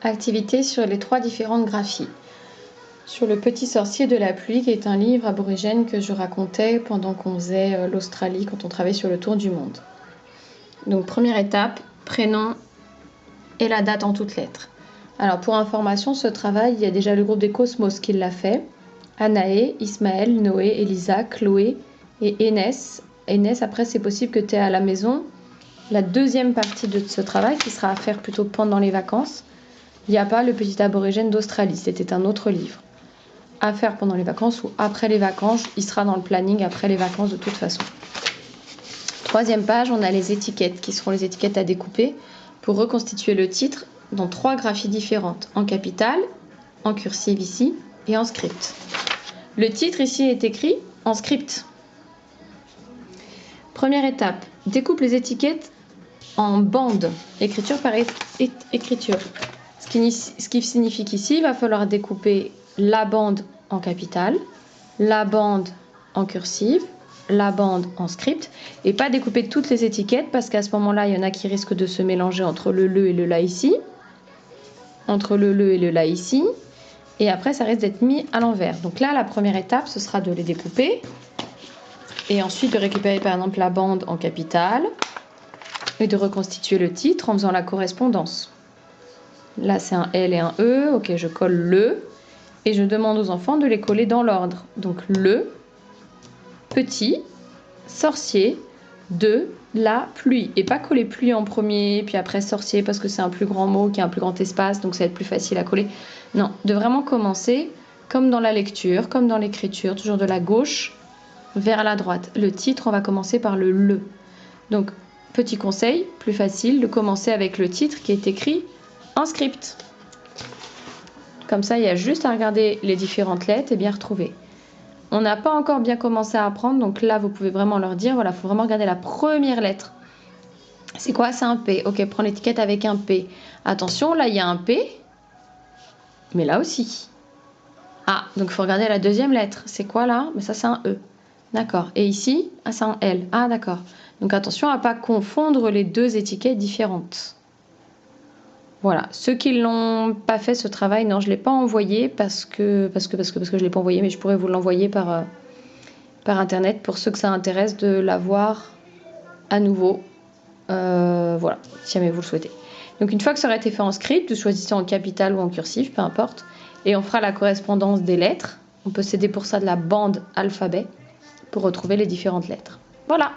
Activité sur les 3 différentes graphies. Sur le petit sorcier de la pluie, qui est un livre aborigène que je racontais pendant qu'on faisait l'Australie, quand on travaillait sur le tour du monde. Donc première étape, prénom et la date en toutes lettres. Alors pour information, ce travail, il y a déjà le groupe des Cosmos qui l'a fait. Anaé, Ismaël, Noé, Elisa, Chloé et Enes. Enes, après c'est possible que tu aies à la maison la deuxième partie de ce travail qui sera à faire plutôt pendant les vacances. Il n'y a pas le petit aborigène d'Australie, c'était un autre livre. À faire pendant les vacances ou après les vacances, il sera dans le planning après les vacances de toute façon. Troisième page, on a les étiquettes qui seront les étiquettes à découper pour reconstituer le titre dans 3 graphies différentes, en capitale, en cursive ici et en script. Le titre ici est écrit en script. Première étape, découpe les étiquettes en bandes, écriture par écriture. Ce qui signifie qu'ici, il va falloir découper la bande en capitale, la bande en cursive, la bande en script, et pas découper toutes les étiquettes parce qu'à ce moment-là, il y en a qui risquent de se mélanger entre le et le la ici, entre le et le la ici, et après ça risque d'être mis à l'envers. Donc là, la première étape, ce sera de les découper, et ensuite de récupérer par exemple la bande en capitale, et de reconstituer le titre en faisant la correspondance. Là, c'est un L et un E. Ok, je colle le. Et je demande aux enfants de les coller dans l'ordre. Donc, le, petit, sorcier, de, la, pluie. Et pas coller pluie en premier, puis après sorcier, parce que c'est un plus grand mot, qui a un plus grand espace, donc ça va être plus facile à coller. Non, de vraiment commencer comme dans la lecture, comme dans l'écriture, toujours de la gauche vers la droite. Le titre, on va commencer par le. Donc, petit conseil, plus facile de commencer avec le titre qui est écrit en script. Comme ça, il y a juste à regarder les différentes lettres et bien retrouver. On n'a pas encore bien commencé à apprendre, donc là, vous pouvez vraiment leur dire, voilà, il faut vraiment regarder la première lettre. C'est quoi? C'est un P. Ok, prends l'étiquette avec un P. Attention, là, il y a un P, mais là aussi. Ah, donc il faut regarder la deuxième lettre. C'est quoi là? Mais ça, c'est un E. D'accord. Et ici, ah, c'est un L. Ah, d'accord. Donc attention à ne pas confondre les 2 étiquettes différentes. Voilà, ceux qui ne l'ont pas fait ce travail, non, je ne l'ai pas envoyé parce que je ne l'ai pas envoyé, mais je pourrais vous l'envoyer par internet pour ceux que ça intéresse de l'avoir à nouveau. Voilà, si jamais vous le souhaitez. Donc une fois que ça aurait été fait en script, vous choisissez en capitale ou en cursive, peu importe, et on fera la correspondance des lettres. On peut s'aider pour ça de la bande alphabet pour retrouver les différentes lettres. Voilà.